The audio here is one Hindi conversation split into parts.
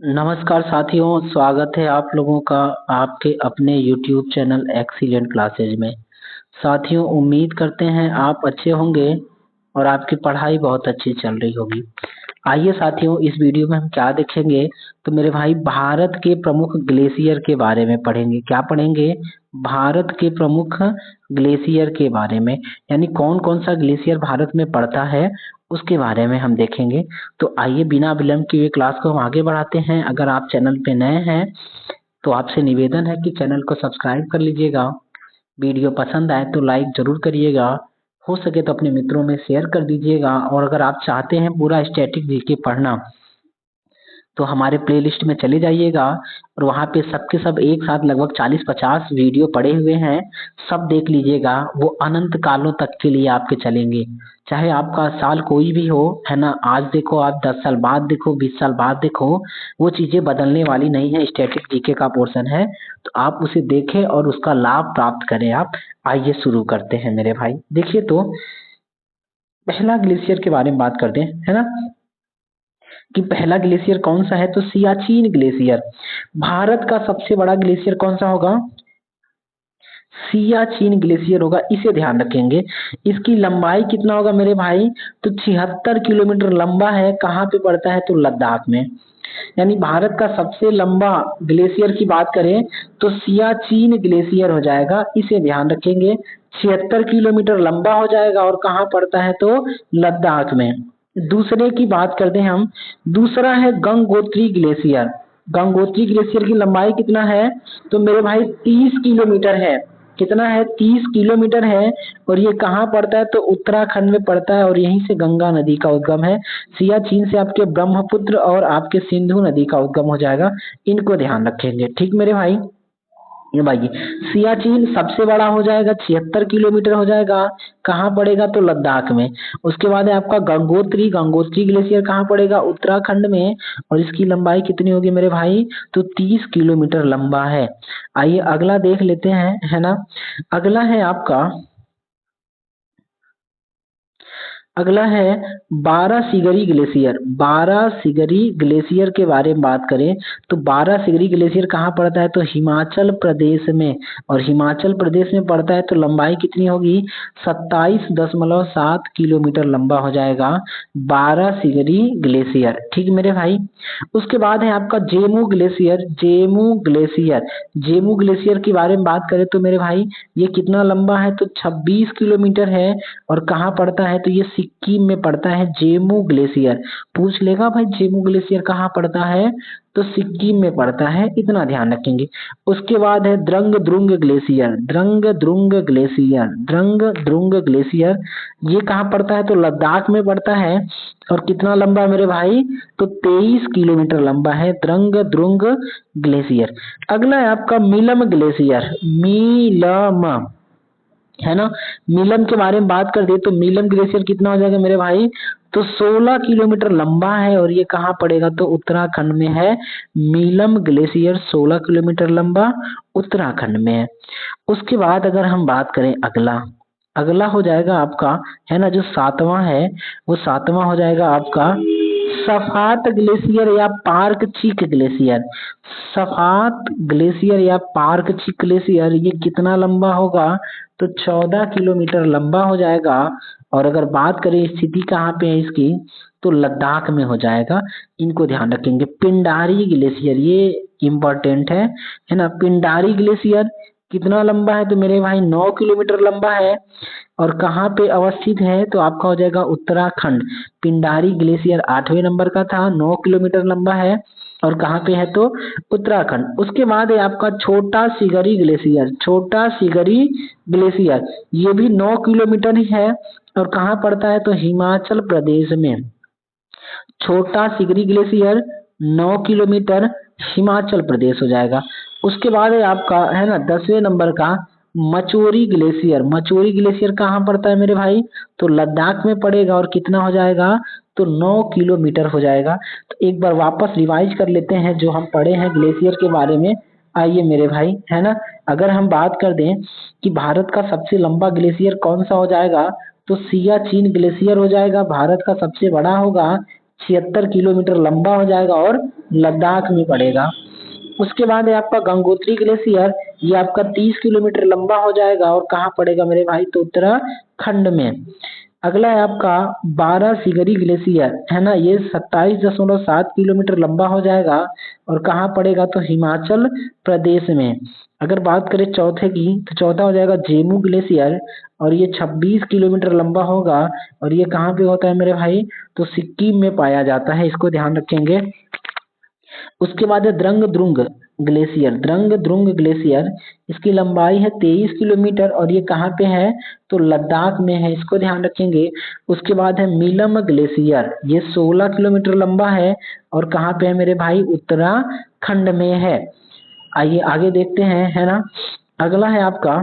नमस्कार साथियों, स्वागत है आप लोगों का आपके अपने YouTube चैनल एक्सीलेंट क्लासेज में। साथियों, उम्मीद करते हैं आप अच्छे होंगे और आपकी पढ़ाई बहुत अच्छी चल रही होगी। आइए साथियों, इस वीडियो में हम क्या देखेंगे तो मेरे भाई भारत के प्रमुख ग्लेशियर के बारे में पढ़ेंगे। क्या पढ़ेंगे? भारत के प्रमुख ग्लेशियर के बारे में, यानी कौन कौन सा ग्लेशियर भारत में पड़ता है उसके बारे में हम देखेंगे। तो आइए बिना विलंब किए क्लास को हम आगे बढ़ाते हैं। अगर आप चैनल पे नए हैं तो आपसे निवेदन है कि चैनल को सब्सक्राइब कर लीजिएगा। वीडियो पसंद आए तो लाइक जरूर करिएगा। हो सके तो अपने मित्रों में शेयर कर दीजिएगा। और अगर आप चाहते हैं पूरा स्टैटिक जीके पढ़ना तो हमारे प्लेलिस्ट में चले जाइएगा और वहाँ पे सबके सब एक साथ लगभग 40-50 वीडियो पड़े हुए हैं। सब देख लीजिएगा, वो अनंत कालों तक के लिए आपके चलेंगे। चाहे आपका साल कोई भी हो, है ना, आज देखो, आप 10 साल बाद देखो, 20 साल बाद देखो, वो चीजें बदलने वाली नहीं है। स्टैटिक जीके का पोर्शन है तो आप उसे देखें और उसका लाभ प्राप्त करें आप। आइए शुरू करते हैं मेरे भाई। देखिए तो पहला ग्लेशियर के बारे में बात करते हैं, है ना, कि पहला ग्लेशियर कौन सा है तो सियाचिन ग्लेशियर। भारत का सबसे बड़ा ग्लेशियर कौन सा होगा? सियाचिन ग्लेशियर होगा, इसे ध्यान रखेंगे। इसकी लंबाई कितना होगा मेरे भाई? तो 76 किलोमीटर लंबा है। कहाँ पे पड़ता है? तो लद्दाख में। यानी भारत का सबसे लंबा ग्लेशियर की बात करें तो सियाचिन ग्लेशियर हो जाएगा, इसे ध्यान रखेंगे। 76 किलोमीटर लंबा हो जाएगा और कहाँ पड़ता है तो लद्दाख में। दूसरे की बात करते हैं हम। दूसरा है गंगोत्री ग्लेशियर। गंगोत्री ग्लेशियर की लंबाई कितना है तो मेरे भाई 30 किलोमीटर है। कितना है? 30 किलोमीटर है। और ये कहाँ पड़ता है तो उत्तराखंड में पड़ता है और यहीं से गंगा नदी का उद्गम है। सियाचिन से आपके ब्रह्मपुत्र और आपके सिंधु नदी का उद्गम हो जाएगा। इनको ध्यान रखेंगे, ठीक मेरे भाई। ये भाई सियाचिन सबसे बड़ा हो जाएगा, 76 किलोमीटर हो जाएगा। कहाँ पड़ेगा तो लद्दाख में। उसके बाद है आपका गंगोत्री। गंगोत्री ग्लेशियर कहाँ पड़ेगा? उत्तराखंड में। और इसकी लंबाई कितनी होगी मेरे भाई? तो 30 किलोमीटर लंबा है। आइए अगला देख लेते हैं, है ना। अगला है आपका, अगला है बारासिगरी ग्लेशियर। बारासिगरी ग्लेशियर के बारे में बात करें तो बारासिगरी ग्लेशियर कहाँ पड़ता है तो हिमाचल प्रदेश में। और हिमाचल प्रदेश में पड़ता है तो लंबाई कितनी होगी? 27.7 किलोमीटर लंबा हो जाएगा बारासिगरी ग्लेशियर, ठीक मेरे भाई। उसके बाद है आपका Zemu glacier. Zemu glacier, Zemu glacier के बारे में बात करें तो मेरे भाई ये कितना लंबा है तो 26 किलोमीटर है। और कहाँ पड़ता है तो ये सिक्किम में पड़ता है जेमू ग्लेशियर। पूछ लेगा भाई जेमू ग्लेशियर कहाँ पड़ता है तो सिक्किम में पड़ता है, इतना ध्यान रखेंगे। उसके बाद है Drang Drung glacier. Drang Drung glacier, Drang Drung glacier ये कहाँ पड़ता है तो लद्दाख में पड़ता है। और कितना लंबा है मेरे भाई? तो 23 किलोमीटर लंबा है द्रंग द्रुंग ग्लेशियर। अगला है आपका मिलम ग्लेशियर। मिलम, है ना। मिलम के बारे में बात कर दे तो मिलम ग्लेशियर कितना हो जाएगा मेरे भाई? तो 16 किलोमीटर लंबा है। और ये कहाँ पड़ेगा तो उत्तराखंड में है। मिलम ग्लेशियर 16 किलोमीटर लंबा उत्तराखंड में है। उसके बाद अगर हम बात करें अगला, अगला हो जाएगा आपका, है ना, जो सातवां है वो सातवां हो जाएगा आपका सफात ग्लेशियर या पार्क चीक ग्लेशियर। सफात ग्लेशियर या पार्क चीक ग्लेशियर ये कितना लंबा होगा तो 14 किलोमीटर लंबा हो जाएगा। और अगर बात करें स्थिति कहाँ पे है इसकी तो लद्दाख में हो जाएगा, इनको ध्यान रखेंगे। पिंडारी ग्लेशियर ये इम्पोर्टेंट है ना। पिंडारी ग्लेशियर कितना लंबा है तो मेरे भाई 9 किलोमीटर लंबा है। और कहाँ पे अवस्थित है तो आपका हो जाएगा उत्तराखंड। पिंडारी ग्लेशियर 8वें नंबर का था, 9 किलोमीटर लंबा है। और कहाँ पे है तो उत्तराखंड। उसके बाद है आपका छोटा सिगरी ग्लेशियर। छोटा सिगरी ग्लेशियर ये भी 9 किलोमीटर ही है। और कहाँ पड़ता है तो हिमाचल प्रदेश में। छोटा सिगरी ग्लेशियर 9 किलोमीटर हिमाचल प्रदेश हो जाएगा। उसके बाद है आपका, है ना, 10वें नंबर का मचोरी ग्लेशियर। मचोरी ग्लेशियर कहाँ पड़ता है मेरे भाई? तो लद्दाख में पड़ेगा। और कितना हो जाएगा तो 9 किलोमीटर हो जाएगा। तो एक बार वापस रिवाइज कर लेते हैं जो हम पढ़े हैं ग्लेशियर के बारे में। आइए मेरे भाई, है ना, अगर हम बात कर दें कि भारत का सबसे लंबा ग्लेशियर कौन सा हो जाएगा तो सियाचिन ग्लेशियर हो जाएगा। भारत का सबसे बड़ा होगा 76 किलोमीटर लंबा हो जाएगा और लद्दाख में पड़ेगा। उसके बाद है आपका गंगोत्री ग्लेशियर, ये आपका 30 किलोमीटर लंबा हो जाएगा और कहाँ पड़ेगा मेरे भाई, तो उत्तराखंड में। अगला है आपका बारासिगरी ग्लेशियर, है ना, ये 27.7 किलोमीटर लंबा हो जाएगा और कहाँ पड़ेगा, तो हिमाचल प्रदेश में। अगर बात करें चौथे की, तो चौथा हो जाएगा जेमू ग्लेशियर और ये 26 किलोमीटर लंबा होगा और ये कहाँ पे होता है मेरे भाई, तो सिक्किम में पाया जाता है, इसको ध्यान रखेंगे। उसके बाद है द्रंग द्रुंग ग्लेशियर, द्रंग द्रुंग ग्लेशियर, इसकी लंबाई है 23 किलोमीटर और ये कहाँ पे है, तो लद्दाख में है, इसको ध्यान रखेंगे। उसके बाद है मीलम ग्लेशियर, ये 16 किलोमीटर लंबा है और कहाँ पे है मेरे भाई, उत्तराखंड में है। आइए आगे देखते हैं, है ना। अगला है आपका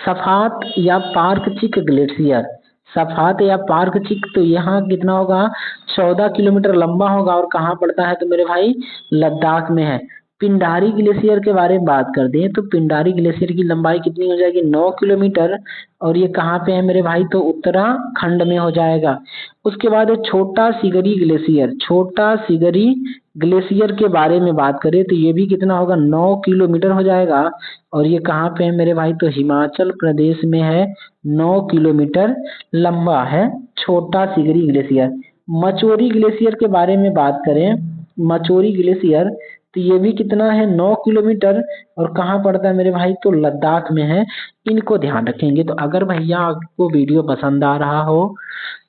सफात या पार्क चिक ग्लेशियर, सफात या पार्क चिक, तो यहाँ कितना होगा, 14 किलोमीटर लंबा होगा और कहाँ पड़ता है, तो मेरे भाई लद्दाख में है। पिंडारी ग्लेशियर के बारे में बात कर दें तो पिंडारी ग्लेशियर की लंबाई कितनी हो जाएगी, 9 किलोमीटर और ये कहाँ पे है मेरे भाई, तो उत्तराखंड में हो जाएगा। उसके बाद है छोटा सिगरी ग्लेशियर, छोटा सिगरी ग्लेशियर के बारे में बात करें तो ये भी कितना होगा, 9 किलोमीटर हो जाएगा और ये कहाँ पे है मेरे भाई, तो हिमाचल प्रदेश में है, 9 किलोमीटर लंबा है छोटा सिगरी ग्लेशियर। मचोरी ग्लेशियर के बारे में बात करें, मचोरी ग्लेशियर, तो ये भी कितना है, 9 किलोमीटर और कहाँ पड़ता है मेरे भाई, तो लद्दाख में है, इनको ध्यान रखेंगे। तो अगर भैया आपको वीडियो पसंद आ रहा हो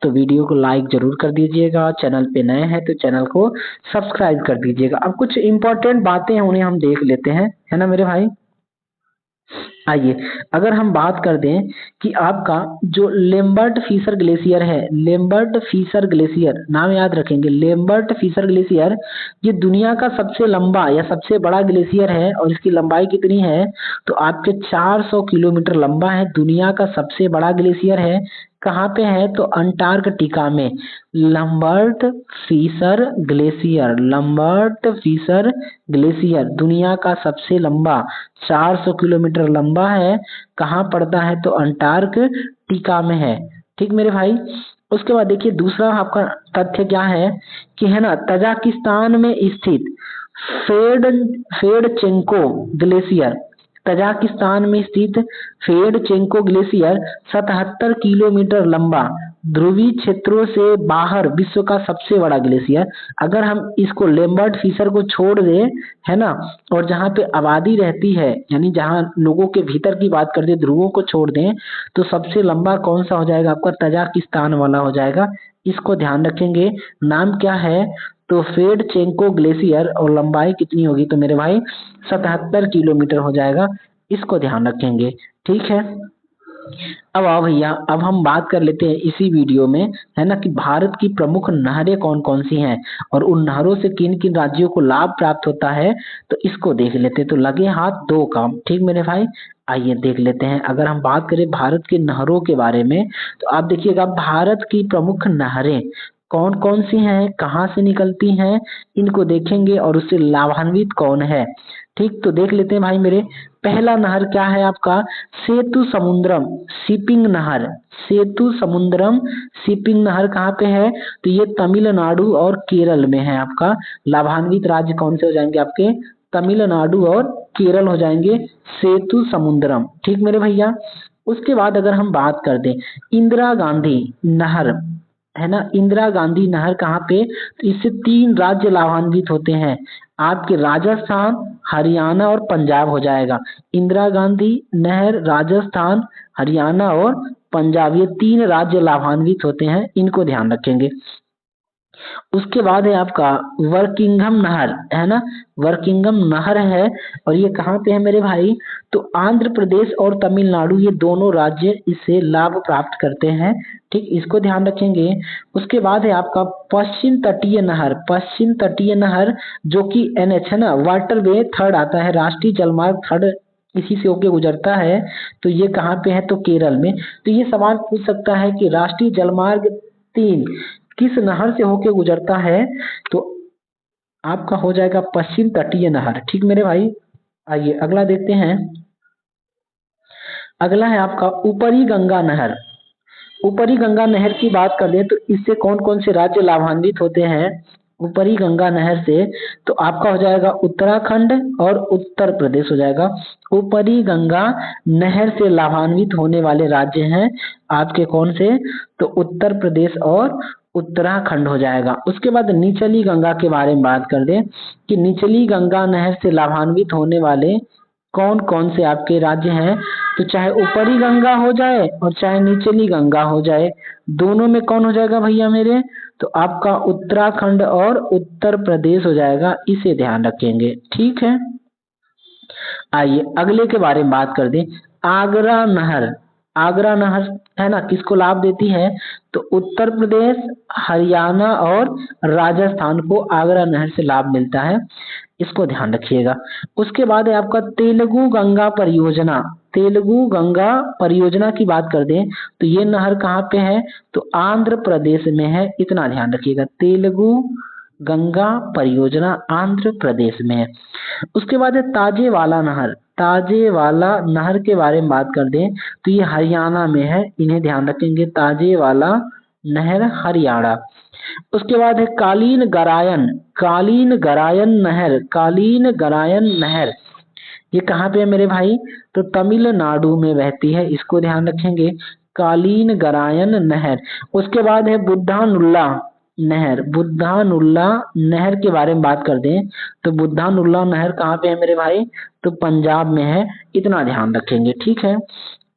तो वीडियो को लाइक जरूर कर दीजिएगा, चैनल पे नए हैं तो चैनल को सब्सक्राइब कर दीजिएगा। अब कुछ इंपॉर्टेंट बातें हैं उन्हें हम देख लेते हैं, है ना मेरे भाई। आइए अगर हम बात कर दें कि आपका जो लेम्बर्ट फिशर ग्लेशियर है, लेम्बर्ट फिशर ग्लेशियर नाम याद रखेंगे, लेम्बर्ट फिशर ग्लेशियर, ये दुनिया का सबसे लंबा या सबसे बड़ा ग्लेशियर है और इसकी लंबाई कितनी है, तो आपके 400 किलोमीटर लंबा है, दुनिया का सबसे बड़ा ग्लेशियर है। कहाँ पे है, तो अंटार्कटिका में। Lambert Fisher glacier, Lambert Fisher glacier दुनिया का सबसे लंबा 400 किलोमीटर लंबा है, कहाँ पड़ता है, तो अंटार्कटिका में है। ठीक मेरे भाई। उसके बाद देखिए दूसरा आपका तथ्य क्या है कि, है ना, तजाकिस्तान में स्थित फेड फेडचेंको ग्लेशियर, तजाकिस्तान में स्थित फेडचेंको ग्लेशियर 77 किलोमीटर लंबा, ध्रुवीय क्षेत्रों से बाहर विश्व का सबसे बड़ा ग्लेशियर। अगर हम इसको लेम्बर्ट फिशर को छोड़ दें, है ना, और जहाँ पे आबादी रहती है यानी जहाँ लोगों के भीतर की बात करते हैं, ध्रुवों को छोड़ दें, तो सबसे लंबा कौन सा हो जाएगा, आपका तजाकिस्तान वाला हो जाएगा, इसको ध्यान रखेंगे। नाम क्या है, तो फेडचेंको ग्लेशियर और लंबाई कितनी होगी, तो मेरे भाई 77 किलोमीटर हो जाएगा, इसको ध्यान रखेंगे। ठीक है। अब आओ भैया, अब हम बात कर लेते हैं इसी वीडियो में, है ना, कि भारत की प्रमुख नहरें कौन कौन सी हैं और उन नहरों से किन किन राज्यों को लाभ प्राप्त होता है, तो इसको देख लेते हैं। तो लगे हाथ दो काम, ठीक मेरे भाई। आइए देख लेते हैं। अगर हम बात करें भारत की नहरों के बारे में तो आप देखिएगा भारत की प्रमुख नहरें कौन कौन सी हैं, कहाँ से निकलती हैं, इनको देखेंगे और उससे लाभान्वित कौन है। ठीक, तो देख लेते हैं भाई मेरे। पहला नहर क्या है आपका, सेतु समुद्रम शिपिंग नहर, सेतु समुद्रम शिपिंग नहर कहाँ पे है, तो ये तमिलनाडु और केरल में है। आपका लाभान्वित राज्य कौन से हो जाएंगे, आपके तमिलनाडु और केरल हो जाएंगे, सेतु समुद्रम। ठीक मेरे भैया। उसके बाद अगर हम बात कर दें इंदिरा गांधी नहर, है ना, इंदिरा गांधी नहर कहाँ पे, तो इससे 3 राज्य लाभान्वित होते हैं, आपके राजस्थान, हरियाणा और पंजाब हो जाएगा। इंदिरा गांधी नहर राजस्थान, हरियाणा और पंजाब, ये 3 राज्य लाभान्वित होते हैं, इनको ध्यान रखेंगे। उसके बाद है आपका वर्किंघम नहर, है ना, वर्किंघम नहर है और ये कहाँ पे है मेरे भाई, तो आंध्र प्रदेश और तमिलनाडु, ये दोनों राज्य इससे लाभ प्राप्त करते हैं। ठीक, इसको ध्यान रखेंगे। उसके बाद है आपका पश्चिम तटीय नहर, पश्चिम तटीय नहर जो कि एनएच, है ना, वाटरवे थर्ड आता है, राष्ट्रीय जलमार्ग थर्ड इसी से होके गुजरता है, तो ये कहाँ पे है, तो केरल में। तो ये सवाल पूछ सकता है कि राष्ट्रीय जलमार्ग 3 किस नहर से होके गुजरता है, तो आपका हो जाएगा पश्चिम तटीय नहर। ठीक मेरे भाई। आइए अगला देखते हैं। अगला है आपका ऊपरी गंगा नहर, ऊपरी गंगा नहर की बात कर लें तो इससे कौन कौन से राज्य लाभान्वित होते हैं ऊपरी गंगा नहर से? तो आपका हो जाएगा उत्तराखंड और उत्तर प्रदेश हो जाएगा। ऊपरी गंगा नहर से लाभान्वित होने वाले राज्य हैं आपके कौन से? तो उत्तर प्रदेश और उत्तराखंड हो जाएगा। उसके बाद निचली गंगा के बारे में बात कर दें कि निचली गंगा नहर से लाभान्वित होने वाले कौन कौन से आपके राज्य हैं? तो चाहे ऊपरी गंगा हो जाए और चाहे निचली गंगा हो जाए, दोनों में कौन हो जाएगा भैया मेरे? तो आपका उत्तराखंड और उत्तर प्रदेश हो जाएगा, इसे ध्यान रखेंगे। ठीक है, आइए अगले के बारे में बात कर दें। आगरा नहर, आगरा नहर है ना किसको लाभ देती है? तो उत्तर प्रदेश, हरियाणा और राजस्थान को आगरा नहर से लाभ मिलता है, इसको ध्यान रखिएगा। उसके बाद है आपका तेलुगु गंगा परियोजना। तेलुगु गंगा परियोजना की बात कर दें तो ये नहर कहाँ पे है? तो आंध्र प्रदेश में है, इतना ध्यान रखिएगा। तेलुगु गंगा परियोजना आंध्र प्रदेश में है। उसके बाद है ताजेवाला नहर। ताजेवाला नहर के बारे में बात कर दें तो ये हरियाणा में है, इन्हें ध्यान रखेंगे। ताजेवाला नहर हरियाणा। उसके बाद है कालीन गरायन। कालीन गरायन नहर, कालीन गरायन नहर ये कहाँ पे है मेरे भाई? तो तमिलनाडु में बहती है, इसको ध्यान रखेंगे। कालीन गरायन नहर। उसके बाद है बुद्धानुल्ला नहर। बुद्धानुल्ला नहर के बारे में बात कर दें तो बुद्धानुल्ला नहर कहाँ पे है मेरे भाई? तो पंजाब में है, इतना ध्यान रखेंगे। ठीक है,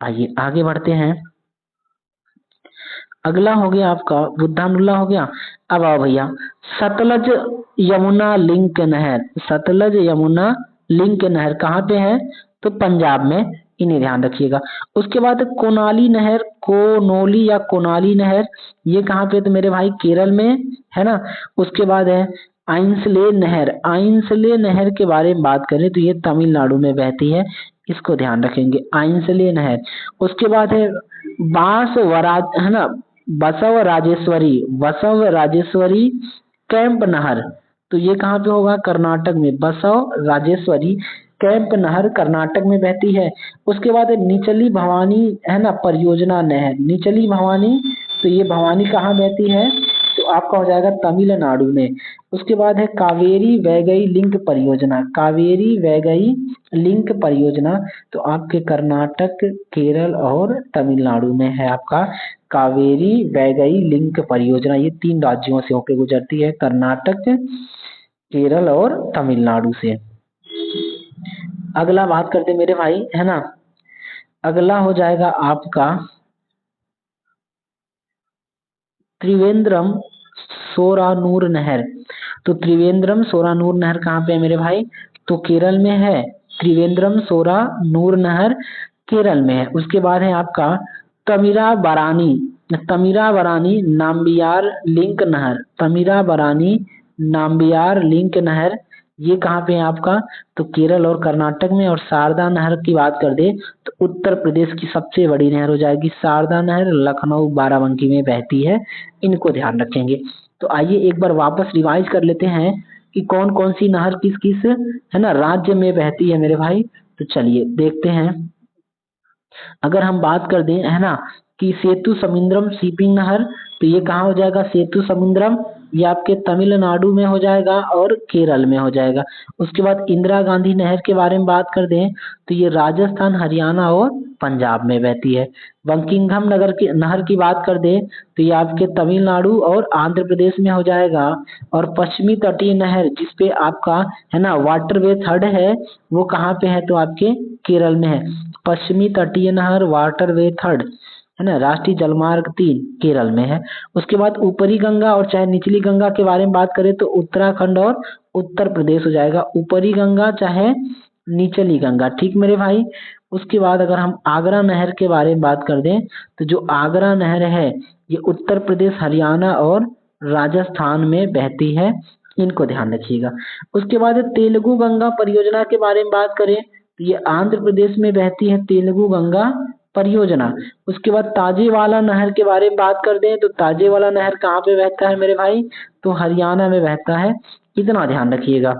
आइए आगे बढ़ते हैं। अगला हो गया आपका बुद्धानुल्ला हो गया। अब आओ भैया सतलज यमुना लिंक नहर। सतलज यमुना लिंक नहर कहाँ पे है? तो पंजाब में, इन्हें ध्यान रखिएगा। उसके बाद कोनाली नहर, कोनोली या कोनाली नहर ये कहाँ पे? तो मेरे भाई केरल में है ना। उसके बाद है आइंसले नहर। आइंसले नहर के बारे में बात करें तो ये तमिलनाडु में बहती है, इसको ध्यान रखेंगे। आइंसले नहर। उसके बाद है बांसवराज है ना, बसव राजेश्वरी, बसव राजेश्वरी कैंप नहर। तो ये कहाँ पे होगा? कर्नाटक में। बसव राजेश्वरी कैंप नहर कर्नाटक में बहती है। उसके बाद निचली भवानी है ना परियोजना नहर। निचली भवानी, तो ये भवानी कहाँ बहती है? तो आपका हो जाएगा तमिलनाडु में। उसके बाद है कावेरी वैगई लिंक परियोजना। कावेरी वैगई लिंक परियोजना तो आपके कर्नाटक, केरल और तमिलनाडु में है आपका कावेरी वैगई लिंक परियोजना। ये 3 राज्यों से होकर गुजरती है, कर्नाटक, केरल और तमिलनाडु से। अगला बात करते मेरे भाई है ना, अगला हो जाएगा आपका त्रिवेंद्रम सोरानूर नहर। तो त्रिवेंद्रम सोरानूर नहर कहाँ पे है मेरे भाई? तो केरल में है। त्रिवेंद्रम सोरानूर नहर केरल में है। उसके बाद है आपका तमिराबरानी। तमिराबरानी नाम्बियार लिंक नहर। तमिराबरानी नाम्बियार लिंक नहर ये कहाँ पे है आपका? तो केरल और कर्नाटक में। और शारदा नहर की बात कर दे तो उत्तर प्रदेश की सबसे बड़ी नहर हो जाएगी शारदा नहर, लखनऊ बाराबंकी में बहती है, इनको ध्यान रखेंगे। तो आइए एक बार वापस रिवाइज कर लेते हैं कि कौन कौन सी नहर किस किस है ना राज्य में बहती है मेरे भाई। तो चलिए देखते हैं। अगर हम बात कर दें है ना कि सेतु समुद्रम शिपिंग नहर, तो ये कहाँ हो जाएगा? सेतु समुद्रम ये आपके तमिलनाडु में हो जाएगा और केरल में हो जाएगा। उसके बाद इंदिरा गांधी नहर के बारे में बात कर दें तो ये राजस्थान, हरियाणा और पंजाब में बहती है। बंकिंघम नगर की नहर की बात कर दें तो ये आपके तमिलनाडु और आंध्र प्रदेश में हो जाएगा। और पश्चिमी तटीय नहर जिसपे आपका है ना वाटरवे थर्ड है, वो कहाँ पे है? तो आपके केरल में है। पश्चिमी तटीय नहर वाटरवे थर्ड है ना, राष्ट्रीय जलमार्ग 3 केरल में है। उसके बाद ऊपरी गंगा और चाहे निचली गंगा के बारे में बात करें तो उत्तराखंड और उत्तर प्रदेश हो जाएगा। ऊपरी गंगा चाहे निचली गंगा, ठीक मेरे भाई। उसके बाद अगर हम आगरा नहर के बारे में बात कर दें तो जो आगरा नहर है ये उत्तर प्रदेश, हरियाणा और राजस्थान में बहती है, इनको ध्यान रखिएगा। उसके बाद तेलुगु गंगा परियोजना के बारे में बात करें तो ये आंध्र प्रदेश में बहती है तेलुगु गंगा परियोजना। उसके बाद ताजेवाला नहर के बारे में बात कर दें तो ताजेवाला नहर कहाँ पे बहता है मेरे भाई? तो हरियाणा में बहता है, इतना ध्यान रखिएगा।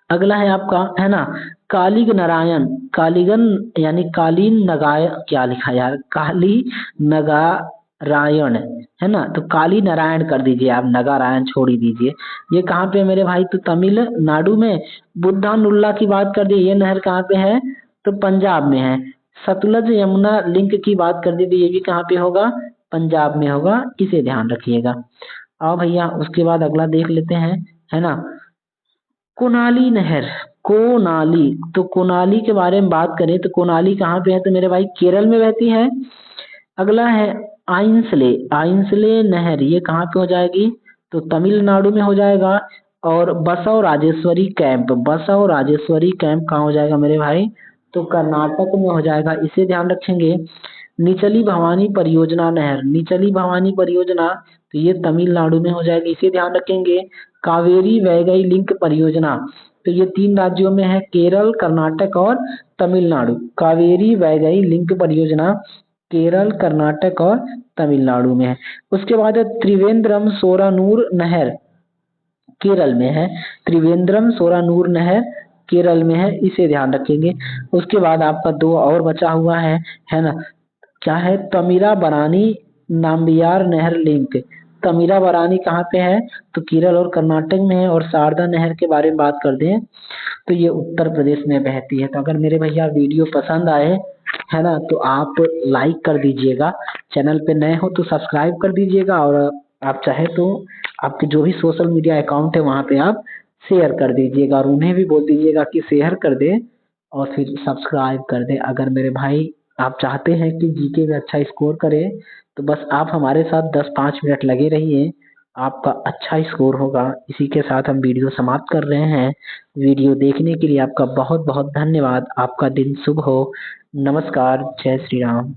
अगला है आपका, है ना, कालिग नारायण, कालीगन यानी कालीन नगाय, क्या लिखा यार, काली नगारायण, है ना, तो काली नारायण कर दीजिए आप, नगारायण छोड़ ही दीजिए। ये कहाँ पे है मेरे भाई, तो तमिलनाडु में। बुद्धानुल्ला की बात कर दी, ये नहर कहाँ पे है, तो पंजाब में है। सतलज यमुना लिंक की बात कर दी, तो ये भी कहाँ पे होगा, पंजाब में होगा, इसे ध्यान रखिएगा। आओ भैया उसके बाद अगला देख लेते हैं, है ना, कोनाली नहर, कोनाली, तो कोनाली के बारे में बात करें तो कोनाली कहाँ पे है, तो मेरे भाई केरल में बहती है। अगला है आइंसले, आइंसले नहर, ये कहाँ पे हो जाएगी, तो तमिलनाडु में हो जाएगा। और बसव राजेश्वरी कैंप, बसव राजेश्वरी कैंप कहाँ हो जाएगा मेरे भाई, तो कर्नाटक में हो जाएगा, इसे ध्यान रखेंगे। निचली भवानी परियोजना नहर, निचली भवानी परियोजना, तो ये तमिलनाडु में हो जाएगी, इसे ध्यान रखेंगे। कावेरी वैगई लिंक परियोजना, तो ये 3 राज्यों में है, केरल, कर्नाटक और तमिलनाडु। कावेरी वैगई लिंक परियोजना केरल, कर्नाटक और तमिलनाडु में है। उसके बाद है त्रिवेंद्रम सोरानूर नहर, केरल में है। त्रिवेंद्रम सोरानूर नहर केरल में है, इसे ध्यान रखेंगे। उसके बाद आपका 2 और बचा हुआ है ना, क्या है, तमीरा बरानी नाम्बियार नहर लिंक। तमीरा बरानी कहाँ पे है, तो केरल और कर्नाटक में है। और शारदा नहर के बारे में बात कर दें तो ये उत्तर प्रदेश में बहती है। तो अगर मेरे भैया वीडियो पसंद आए, है ना, तो आप लाइक कर दीजिएगा, चैनल पे नए हो तो सब्सक्राइब कर दीजिएगा, और आप चाहे तो आपके जो भी सोशल मीडिया अकाउंट है वहाँ पे आप शेयर कर दीजिएगा, और उन्हें भी बोल दीजिएगा कि शेयर कर दे और फिर सब्सक्राइब कर दे। अगर मेरे भाई आप चाहते हैं कि जीके में अच्छा स्कोर करें, तो बस आप हमारे साथ 10-5 मिनट लगे रहिए, आपका अच्छा स्कोर होगा। इसी के साथ हम वीडियो समाप्त कर रहे हैं। वीडियो देखने के लिए आपका बहुत बहुत धन्यवाद। आपका दिन शुभ हो। नमस्कार, जय श्री राम।